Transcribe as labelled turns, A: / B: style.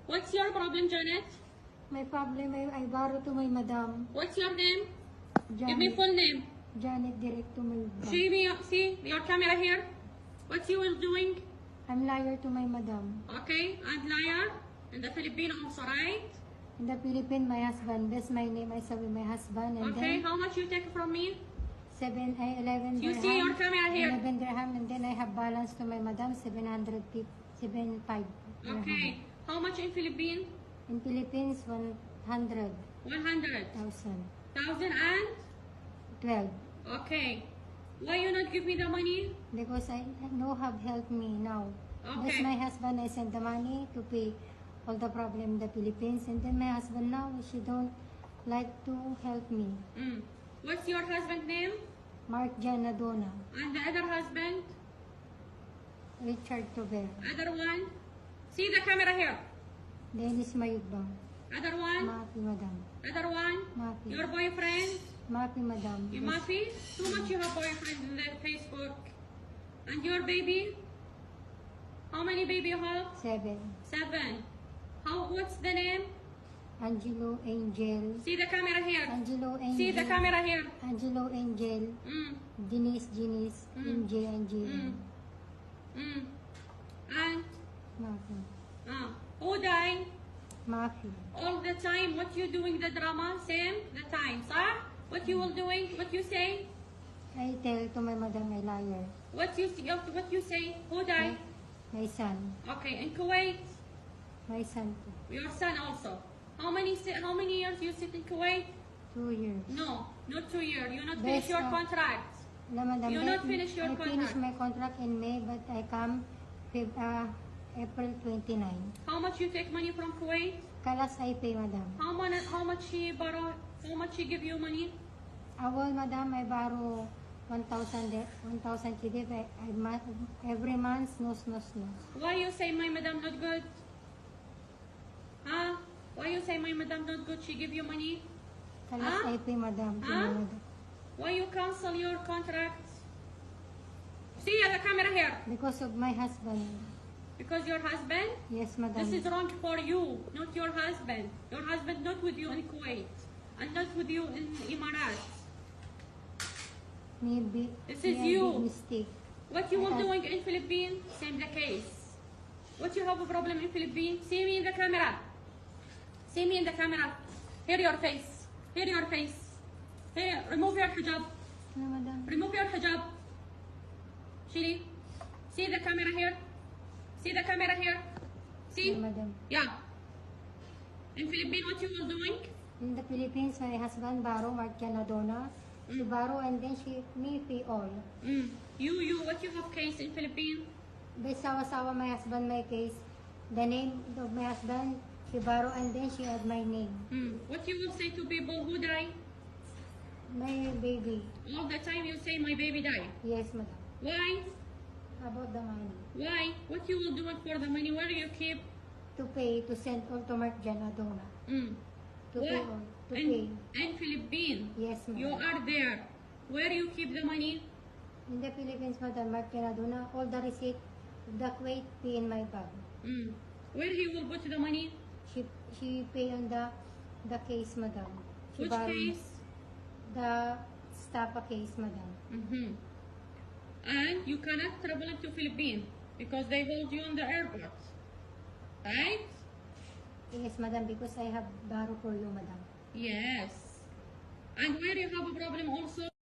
A: What's your problem, Janet?
B: My problem, I borrow to my madam.
A: What's your name?
B: Janet.
A: Give me full name.
B: Janet, direct to my bank.
A: See your camera here. What you will doing?
B: I'm liar to my madam.
A: Okay, and liar. In the Philippines also, right?
B: In the Philippines, my husband. That's my name. I saw with my husband. And
A: Okay,
B: then
A: how much you take from me?
B: 11
A: You
B: dirham.
A: see your camera here.
B: 11 dirham, and then I have balance to my madam 775 dirham.
A: Okay, how much in Philippines?
B: In Philippines, 100,000.
A: 100,000 and
B: 12.
A: okay. Why you not give me the money?
B: Because I no have helped me now. That's
A: Okay.
B: my husband. I send the money to pay all the problem in the Philippines, and then my husband now she don't like to help me.
A: What's your husband name?
B: Mark Janadona,
A: And the other husband?
B: Richard Tover,
A: Other one? See the camera here.
B: Dennis Mayugbang,
A: Other one?
B: Mapi Madam,
A: Other one?
B: Mapi,
A: Your boyfriend?
B: Mapi Madam,
A: You Mafi? Too much you have boyfriend in the Facebook. And your baby? How many baby you have?
B: 7,
A: 7. What's the name?
B: Angelo Angel,
A: See the camera here.
B: Angelo
A: See the
B: Angel,
A: camera here.
B: Angelo Angel, Denise, Angel,
A: And
B: Mapi,
A: who died?
B: Mapi,
A: All the time. What you doing the drama? Same the time, sir? What you will doing? What you say?
B: I tell to my madam I liar,
A: What you say? Who died?
B: my son,
A: Okay, in Kuwait,
B: my son too.
A: your son also. How many years you sit in Kuwait?
B: 2 years.
A: No, not 2 years. You not finish
B: Best,
A: your contract.
B: No, madam,
A: You not finish your
B: I finished
A: contract.
B: my contract in May, but I come April 29.
A: How much you take money from Kuwait?
B: Kalas I pay, madam.
A: How much she borrow? How much she give you money?
B: Awal, madam, I borrow 1,000 kidip. Every month, no.
A: Why you say my madam not good? Huh? Why you say my madam not good? She give you money?
B: Kalas
A: Huh?
B: I pay, madam. to my
A: Huh?
B: madam.
A: Why you cancel your contract? See the camera here.
B: Because of my husband.
A: Because your husband?
B: Yes, madam.
A: This is wrong for you, not your husband. Your husband not with you in Kuwait and not with you in Emirates.
B: Maybe
A: This is
B: may I
A: you.
B: did mistake.
A: What you were doing in Philippines? Same the case. What you have a problem in Philippines? See me in the camera. See me in the camera. Here your face. Here your face. Here, remove your hijab.
B: No, madam.
A: Remove your hijab. Shiri. See the camera here. See the camera here. See?
B: No, madam.
A: Yeah. In Philippines, what you were doing?
B: In the Philippines, my husband borrow Mark Janadona. She borrow and then me pay all.
A: What you have case in Philippines?
B: Sawa-sawa my husband my case. The name of my husband, she borrow and then she add my name.
A: What you will say to people who die?
B: My baby.
A: All the time you say my baby died.
B: Yes, madam.
A: Why?
B: About the money.
A: Why? What you will do it for the money? Where do you keep?
B: To pay, to send all to Mark Janadona. To pay all. To pay.
A: In Philippines,
B: Yes,
A: you
B: madam.
A: are there. Where you keep the money?
B: In the Philippines, madam, Mark Janadona, all the receipt of the Kuwait pay in my bag.
A: Where he will put the money?
B: She pay on the case, madam. She
A: Which
B: borrow
A: case?
B: The Stapa case, madam.
A: And you cannot travel to Philippines because they hold you on the airport. Right?
B: Yes, madam, because I have borrow for you, madam.
A: Yes. And where you have a problem also?